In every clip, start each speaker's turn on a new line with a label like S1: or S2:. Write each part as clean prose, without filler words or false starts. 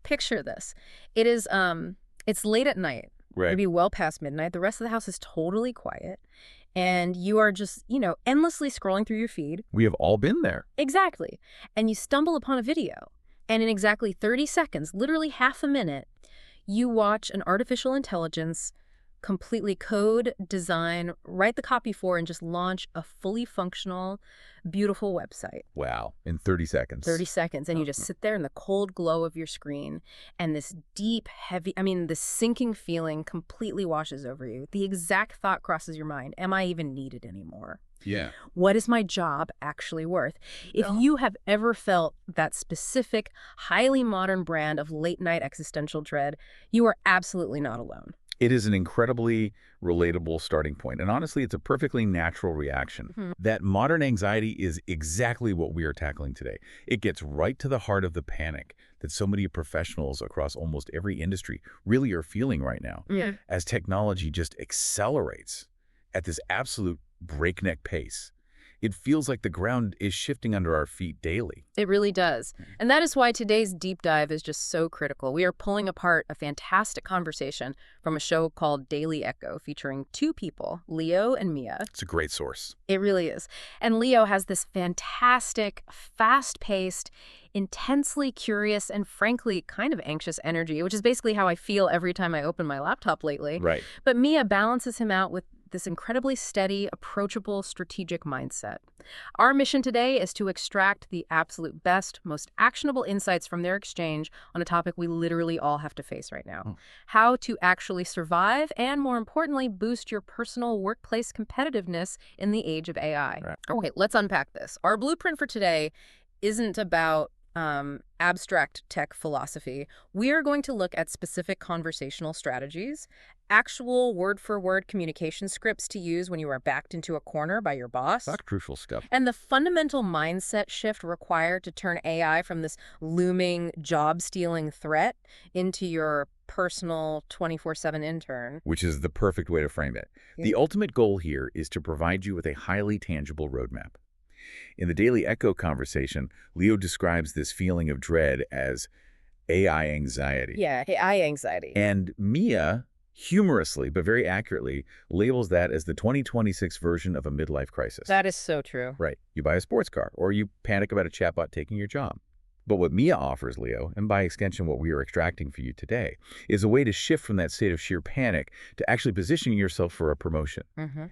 S1: Picture this. It is, it's late at night,
S2: Right.
S1: maybe well past midnight. The rest of the house is totally quiet. And you are just, endlessly scrolling through your feed.
S2: We have all been there.
S1: Exactly. And you stumble upon a video. And in exactly 30 seconds, literally half a minute, you watch an artificial intelligence completely code, design, write the copy for, and just launch a fully functional, beautiful website.
S2: Wow. In 30 seconds.
S1: 30 seconds. And you just sit there in the cold glow of your screen, and this deep, heavy, this sinking feeling completely washes over you. The exact thought crosses your mind. Am I even needed anymore?
S2: Yeah.
S1: What is my job actually worth? If you have ever felt that specific, highly modern brand of late-night existential dread, you are absolutely not alone.
S2: It is an incredibly relatable starting point. And honestly, it's a perfectly natural reaction. That modern anxiety is exactly what we are tackling today. It gets right to the heart of the panic that so many professionals across almost every industry really are feeling right now.
S1: Yeah.
S2: As technology just accelerates at this absolute breakneck pace. It feels like the ground is shifting under our feet daily.
S1: It really does. And that is why today's deep dive is just so critical. We are pulling apart a fantastic conversation from a show called Daily Echo featuring two people, Leo and Mia.
S2: It's a great source.
S1: It really is. And Leo has this fantastic, fast-paced, intensely curious, and frankly kind of anxious energy, which is basically how I feel every time I open my laptop lately.
S2: Right.
S1: But Mia balances him out with this incredibly steady, approachable, strategic mindset. Our mission today is to extract the absolute best, most actionable insights from their exchange on a topic we literally all have to face right now. How to actually survive and, more importantly, boost your personal workplace competitiveness in the age of AI.
S2: Right.
S1: Okay, let's unpack this. Our blueprint for today isn't about abstract tech philosophy. We are going to look at specific conversational strategies, actual word-for-word communication scripts to use when you are backed into a corner by your boss,
S2: That's crucial stuff.
S1: and the fundamental mindset shift required to turn AI from this looming job-stealing threat into your personal 24/7 intern.
S2: Which is the perfect way to frame it.
S1: Yeah.
S2: The ultimate goal here is to provide you with a highly tangible roadmap. In the Daily Echo conversation, Leo describes this feeling of dread as AI anxiety.
S1: Yeah, AI anxiety.
S2: And Mia, humorously but very accurately, labels that as the 2026 version of a midlife crisis.
S1: That is so true.
S2: Right. You buy a sports car, or you panic about a chatbot taking your job. But what Mia offers, Leo, and by extension what we are extracting for you today, is a way to shift from that state of sheer panic to actually positioning yourself for a promotion.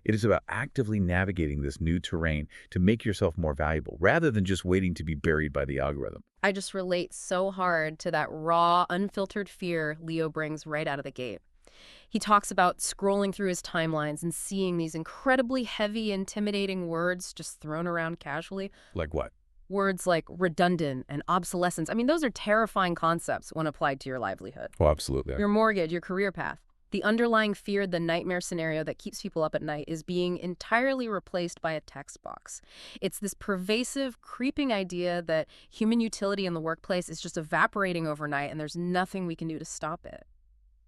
S2: It is about actively navigating this new terrain to make yourself more valuable, rather than just waiting to be buried by the algorithm.
S1: I just relate so hard to that raw, unfiltered fear Leo brings right out of the gate. He talks about scrolling through his timelines and seeing these incredibly heavy, intimidating words just thrown around casually.
S2: Like what?
S1: Words like redundant and obsolescence. Those are terrifying concepts when applied to your livelihood.
S2: Oh, absolutely.
S1: Your mortgage, your career path. The underlying fear, the nightmare scenario that keeps people up at night is being entirely replaced by a text box. It's this pervasive, creeping idea that human utility in the workplace is just evaporating overnight and there's nothing we can do to stop it.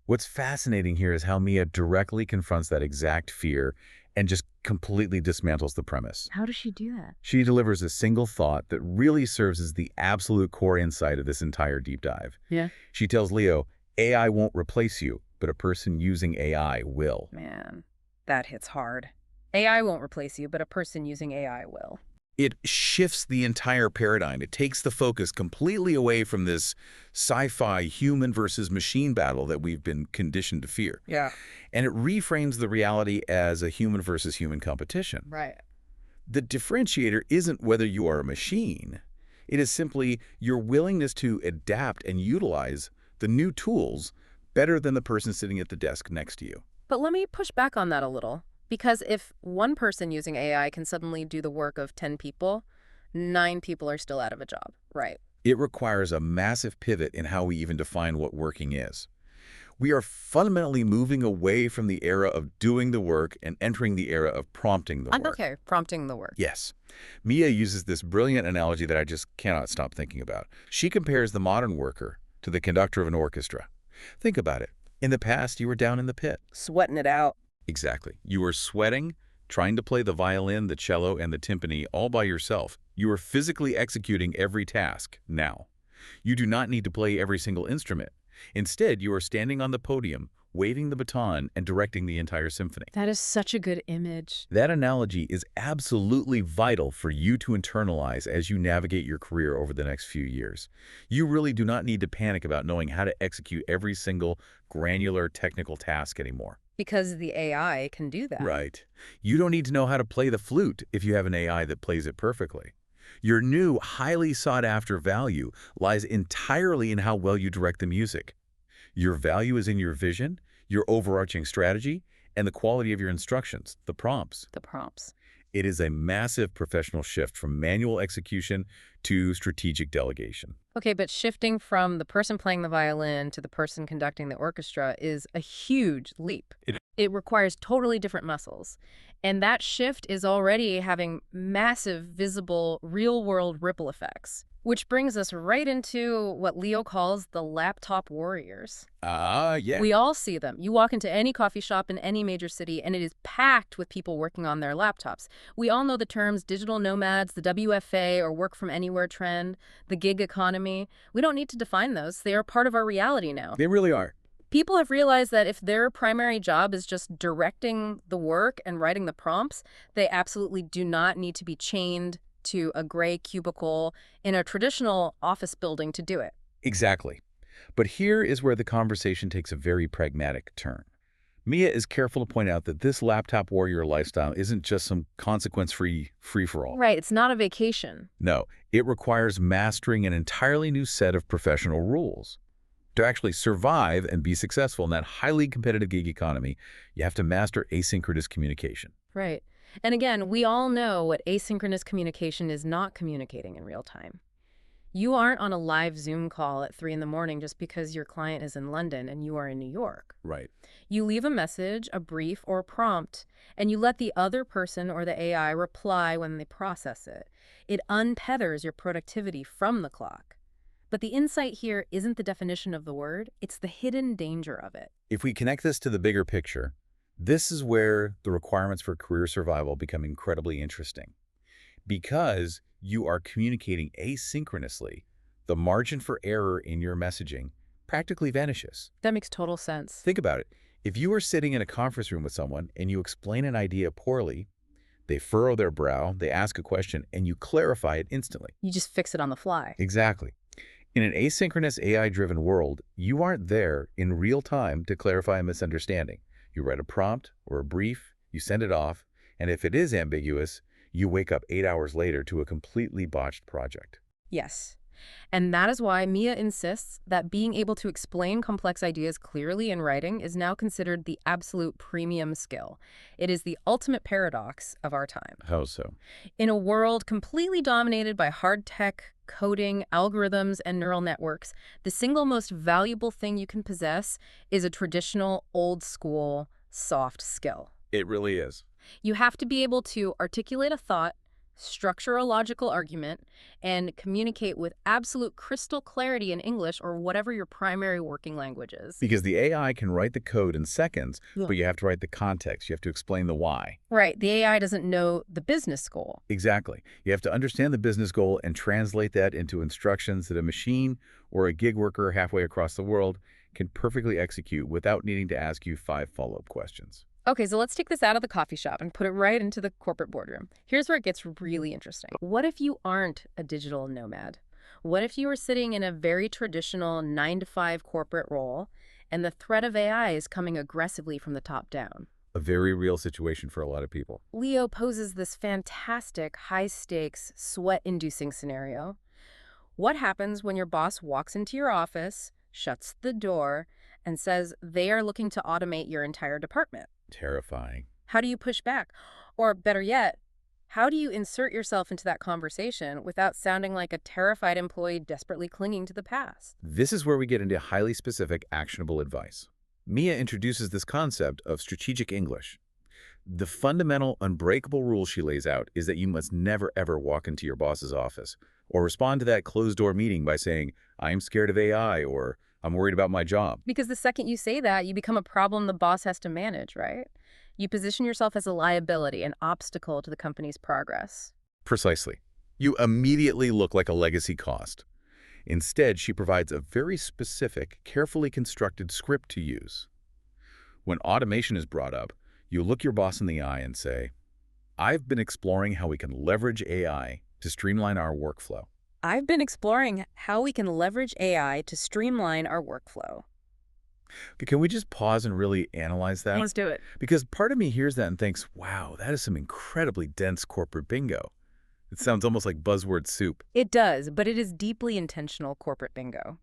S2: What's fascinating here is how Mia directly confronts that exact fear and just completely dismantles the premise.
S1: How does she do that?
S2: She delivers a single thought that really serves as the absolute core insight of this entire deep dive.
S1: Yeah.
S2: She tells Leo, AI won't replace you, but a person using AI will.
S1: Man, that hits hard. AI won't replace you, but a person using AI will.
S2: It shifts the entire paradigm. It takes the focus completely away from this sci-fi human versus machine battle that we've been conditioned to fear.
S1: Yeah.
S2: And it reframes the reality as a human versus human competition.
S1: Right.
S2: The differentiator isn't whether you are a machine. It is simply your willingness to adapt and utilize the new tools better than the person sitting at the desk next to you.
S1: But let me push back on that a little. Because if one person using AI can suddenly do the work of 10 people, 9 people are still out of a job, right?
S2: It requires a massive pivot in how we even define what working is. We are fundamentally moving away from the era of doing the work and entering the era of prompting the work.
S1: Okay, prompting the work.
S2: Yes. Mia uses this brilliant analogy that I just cannot stop thinking about. She compares the modern worker to the conductor of an orchestra. Think about it. In the past, you were down in the pit.
S1: Sweating it out.
S2: Exactly. You were sweating, trying to play the violin, the cello, and the timpani all by yourself. You were physically executing every task. Now, You do not need to play every single instrument. Instead, you are standing on the podium, waving the baton, and directing the entire symphony.
S1: That is such a good image.
S2: That analogy is absolutely vital for you to internalize as you navigate your career over the next few years. You really do not need to panic about knowing how to execute every single granular technical task anymore.
S1: Because the AI can do that.
S2: Right. You don't need to know how to play the flute if you have an AI that plays it perfectly. Your new, highly sought-after value lies entirely in how well you direct the music. Your value is in your vision, your overarching strategy, and the quality of your instructions, the prompts.
S1: The prompts.
S2: It is a massive professional shift from manual execution to strategic delegation.
S1: Okay, but shifting from the person playing the violin to the person conducting the orchestra is a huge leap. It requires totally different muscles. And that shift is already having massive, visible, real-world ripple effects. Which brings us right into what Leo calls the laptop warriors.
S2: Yeah.
S1: We all see them. You walk into any coffee shop in any major city, and it is packed with people working on their laptops. We all know the terms digital nomads, the WFA, or work from anywhere trend, the gig economy. We don't need to define those. They are part of our reality now.
S2: They really are.
S1: People have realized that if their primary job is just directing the work and writing the prompts, they absolutely do not need to be chained to a gray cubicle in a traditional office building to do it.
S2: Exactly. But here is where the conversation takes a very pragmatic turn. Mia is careful to point out that this laptop warrior lifestyle isn't just some consequence-free free-for-all.
S1: Right, it's not a vacation.
S2: No, it requires mastering an entirely new set of professional rules. To actually survive and be successful in that highly competitive gig economy, you have to master asynchronous communication.
S1: Right. And again, we all know what asynchronous communication is not communicating in real time. You aren't on a live Zoom call at 3 in the morning just because your client is in London and you are in New York.
S2: Right.
S1: You leave a message, a brief, or a prompt, and you let the other person or the AI reply when they process it. It untethers your productivity from the clock. But the insight here isn't the definition of the word, it's the hidden danger of it.
S2: If we connect this to the bigger picture, this is where the requirements for career survival become incredibly interesting. Because you are communicating asynchronously, the margin for error in your messaging practically vanishes.
S1: That makes total sense.
S2: Think about it. If you are sitting in a conference room with someone and you explain an idea poorly, they furrow their brow, they ask a question, and you clarify it instantly.
S1: You just fix it on the fly.
S2: Exactly. In an asynchronous AI-driven world, you aren't there in real time to clarify a misunderstanding. You write a prompt or a brief, you send it off, and if it is ambiguous, you wake up 8 hours later to a completely botched project.
S1: Yes. And that is why Mia insists that being able to explain complex ideas clearly in writing is now considered the absolute premium skill. It is the ultimate paradox of our time.
S2: How so?
S1: In a world completely dominated by hard tech, coding, algorithms, and neural networks, the single most valuable thing you can possess is a traditional, old-school, soft skill.
S2: It really is.
S1: You have to be able to articulate a thought, structure a logical argument, and communicate with absolute crystal clarity in English or whatever your primary working language is.
S2: Because the AI can write the code in seconds,
S1: Yeah.
S2: but you have to write the context. You have to explain the why.
S1: Right. The AI doesn't know the business goal.
S2: Exactly. You have to understand the business goal and translate that into instructions that a machine or a gig worker halfway across the world can perfectly execute without needing to ask you 5 follow-up questions.
S1: Okay, so let's take this out of the coffee shop and put it right into the corporate boardroom. Here's where it gets really interesting. What if you aren't a digital nomad? What if you are sitting in a very traditional 9-to-5 corporate role and the threat of AI is coming aggressively from the top down?
S2: A very real situation for a lot of people.
S1: Leo poses this fantastic, high-stakes, sweat-inducing scenario. What happens when your boss walks into your office, shuts the door, and says they are looking to automate your entire department?
S2: Terrifying.
S1: How do you push back? Or better yet, how do you insert yourself into that conversation without sounding like a terrified employee desperately clinging to the past?
S2: This is where we get into highly specific, actionable advice. Mia introduces this concept of strategic English. The fundamental, unbreakable rule she lays out is that you must never, ever walk into your boss's office or respond to that closed-door meeting by saying, "I'm scared of AI," or "I'm worried about my job."
S1: Because the second you say that, you become a problem the boss has to manage, right? You position yourself as a liability, an obstacle to the company's progress.
S2: Precisely. You immediately look like a legacy cost. Instead, she provides a very specific, carefully constructed script to use. When automation is brought up, you look your boss in the eye and say, "I've been exploring how we can leverage AI to streamline our workflow."
S1: I've been exploring how we can leverage AI to streamline our workflow.
S2: Okay, can we just pause and really analyze that?
S1: Let's do it.
S2: Because part of me hears that and thinks, wow, that is some incredibly dense corporate bingo. It sounds almost like buzzword soup.
S1: It does, but it is deeply intentional corporate bingo.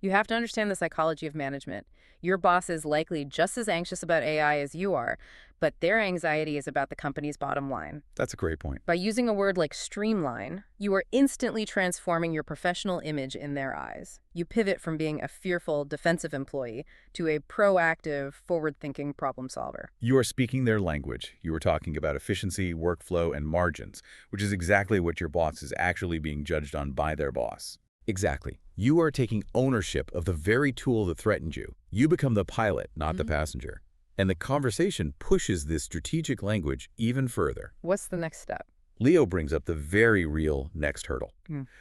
S1: You have to understand the psychology of management. Your boss is likely just as anxious about AI as you are, but their anxiety is about the company's bottom line.
S2: That's a great point.
S1: By using a word like streamline, you are instantly transforming your professional image in their eyes. You pivot from being a fearful, defensive employee to a proactive, forward-thinking problem solver.
S2: You are speaking their language. You are talking about efficiency, workflow, and margins, which is exactly what your boss is actually being judged on by their boss. Exactly. You are taking ownership of the very tool that threatened you. You become the pilot, not the passenger. And the conversation pushes this strategic language even further.
S1: What's the next step?
S2: Leo brings up the very real next hurdle.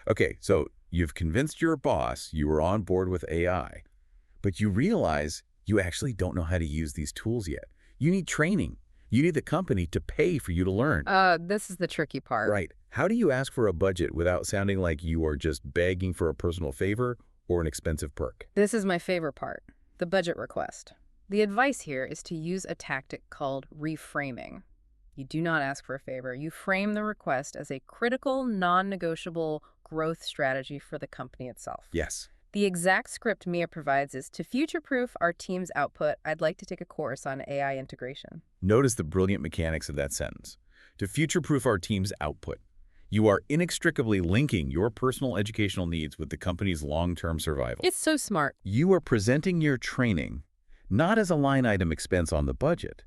S2: Okay, so you've convinced your boss you are on board with AI, but you realize you actually don't know how to use these tools yet. You need training. You need the company to pay for you to learn.
S1: This is the tricky part.
S2: Right. How do you ask for a budget without sounding like you are just begging for a personal favor or an expensive perk?
S1: This is my favorite part, the budget request. The advice here is to use a tactic called reframing. You do not ask for a favor. You frame the request as a critical, non-negotiable growth strategy for the company itself.
S2: Yes.
S1: The exact script Mia provides is, to future-proof our team's output, I'd like to take a course on AI integration.
S2: Notice the brilliant mechanics of that sentence. To future-proof our team's output. You are inextricably linking your personal educational needs with the company's long-term survival.
S1: It's so smart.
S2: You are presenting your training not as a line item expense on the budget,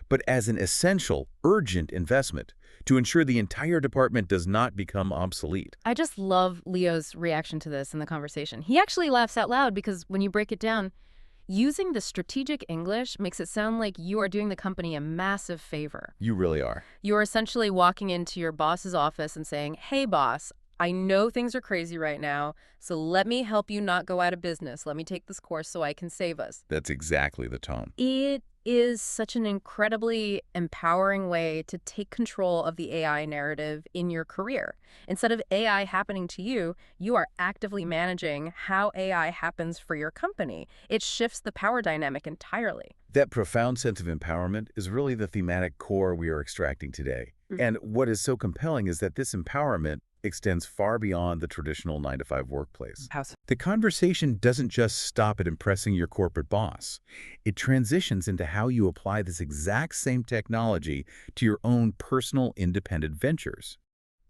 S2: but as an essential, urgent investment to ensure the entire department does not become obsolete.
S1: I just love Leo's reaction to this in the conversation. He actually laughs out loud because when you break it down, using the strategic English makes it sound like you are doing the company a massive favor.
S2: You really are.
S1: You are essentially walking into your boss's office and saying, "Hey, boss, I know things are crazy right now, so let me help you not go out of business. Let me take this course so I can save us."
S2: That's exactly the tone.
S1: It is such an incredibly empowering way to take control of the AI narrative in your career. Instead of AI happening to you, you are actively managing how AI happens for your company. It shifts the power dynamic entirely.
S2: That profound sense of empowerment is really the thematic core we are extracting today. And what is so compelling is that this empowerment extends far beyond the traditional 9-to-5 workplace.
S1: How so?
S2: The conversation doesn't just stop at impressing your corporate boss. It transitions into how you apply this exact same technology to your own personal independent ventures.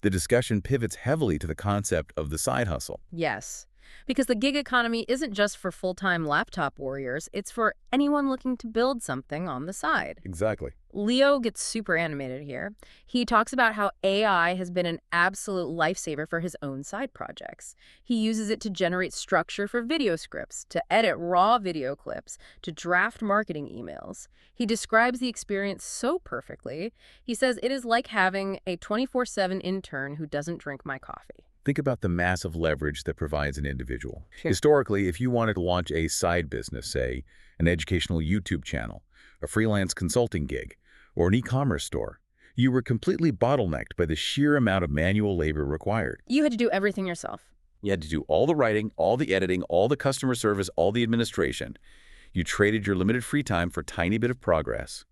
S2: The discussion pivots heavily to the concept of the side hustle.
S1: Yes, because the gig economy isn't just for full-time laptop warriors, it's for anyone looking to build something on the side.
S2: Exactly.
S1: Leo gets super animated here. He talks about how AI has been an absolute lifesaver for his own side projects. He uses it to generate structure for video scripts, to edit raw video clips, to draft marketing emails. He describes the experience so perfectly. He says it is like having a 24/7 intern who doesn't drink my coffee.
S2: Think about the massive leverage that provides an individual.
S1: Sure.
S2: Historically, if you wanted to launch a side business, say an educational YouTube channel, a freelance consulting gig, or an e-commerce store, you were completely bottlenecked by the sheer amount of manual labor required.
S1: You had to do everything yourself.
S2: You had to do all the writing, all the editing, all the customer service, all the administration. You traded your limited free time for a tiny bit of progress.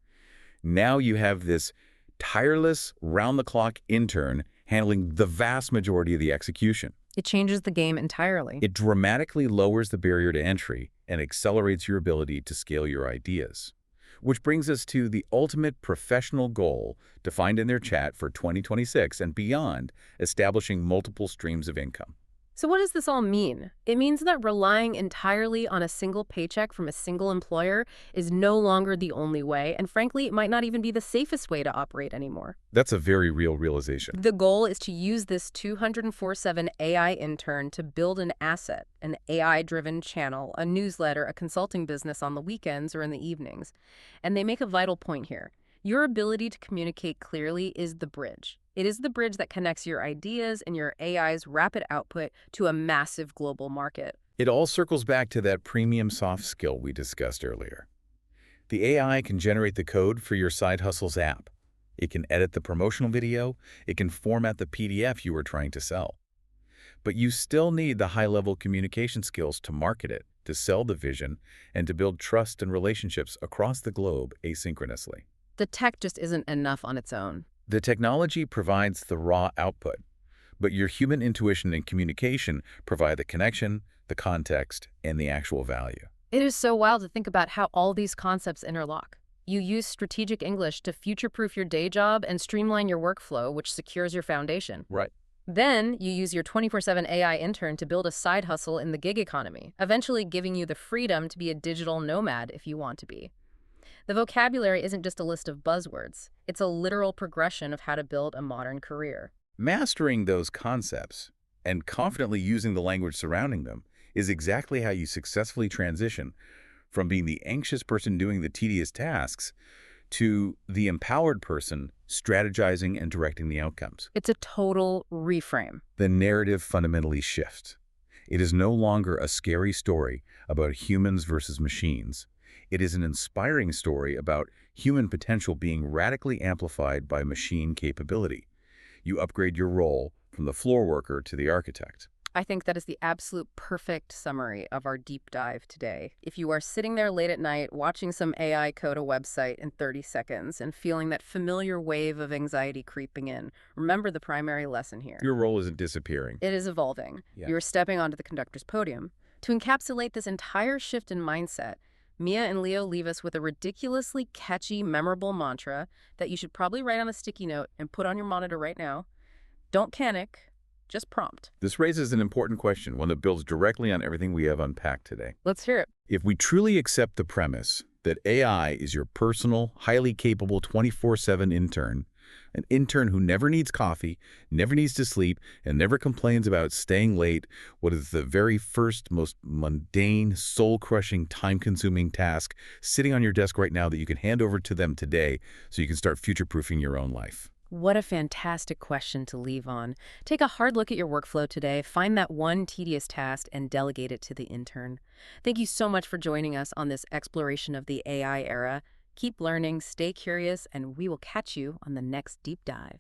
S2: Now you have this tireless, round-the-clock intern handling the vast majority of the execution.
S1: It changes the game entirely.
S2: It dramatically lowers the barrier to entry and accelerates your ability to scale your ideas. Which brings us to the ultimate professional goal defined in their chat for 2026 and beyond, establishing multiple streams of income.
S1: So what does this all mean? It means that relying entirely on a single paycheck from a single employer is no longer the only way, and frankly, it might not even be the safest way to operate anymore.
S2: That's a very real realization.
S1: The goal is to use this 204/7 AI intern to build an asset, an AI-driven channel, a newsletter, a consulting business on the weekends or in the evenings. And they make a vital point here. Your ability to communicate clearly is the bridge. It is the bridge that connects your ideas and your AI's rapid output to a massive global market.
S2: It all circles back to that premium soft skill we discussed earlier. The AI can generate the code for your side hustle's app. It can edit the promotional video. It can format the PDF you were trying to sell. But you still need the high-level communication skills to market it, to sell the vision, and to build trust and relationships across the globe asynchronously.
S1: The tech just isn't enough on its own.
S2: The technology provides the raw output, but your human intuition and communication provide the connection, the context, and the actual value.
S1: It is so wild to think about how all these concepts interlock. You use strategic English to future-proof your day job and streamline your workflow, which secures your foundation.
S2: Right.
S1: Then, you use your 24/7 AI intern to build a side hustle in the gig economy, eventually giving you the freedom to be a digital nomad if you want to be. The vocabulary isn't just a list of buzzwords. It's a literal progression of how to build a modern career.
S2: Mastering those concepts and confidently using the language surrounding them is exactly how you successfully transition from being the anxious person doing the tedious tasks to the empowered person strategizing and directing the outcomes.
S1: It's a total reframe.
S2: The narrative fundamentally shifts. It is no longer a scary story about humans versus machines. It is an inspiring story about human potential being radically amplified by machine capability. You upgrade your role from the floor worker to the architect.
S1: I think that is the absolute perfect summary of our deep dive today. If you are sitting there late at night watching some AI code a website in 30 seconds and feeling that familiar wave of anxiety creeping in, remember the primary lesson here.
S2: Your role isn't disappearing.
S1: It is evolving.
S2: Yeah.
S1: You're stepping onto the conductor's podium. To encapsulate this entire shift in mindset, Mia and Leo leave us with a ridiculously catchy, memorable mantra that you should probably write on a sticky note and put on your monitor right now. Don't panic. Just prompt.
S2: This raises an important question, one that builds directly on everything we have unpacked today.
S1: Let's hear it.
S2: If we truly accept the premise that AI is your personal, highly capable 24/7 intern, an intern who never needs coffee, never needs to sleep, and never complains about staying late, what is the very first, most mundane, soul-crushing, time-consuming task sitting on your desk right now that you can hand over to them today so you can start future-proofing your own life?
S1: What a fantastic question to leave on. Take a hard look at your workflow today, find that one tedious task, and delegate it to the intern. Thank you so much for joining us on this exploration of the AI era. Keep learning, stay curious, and we will catch you on the next deep dive.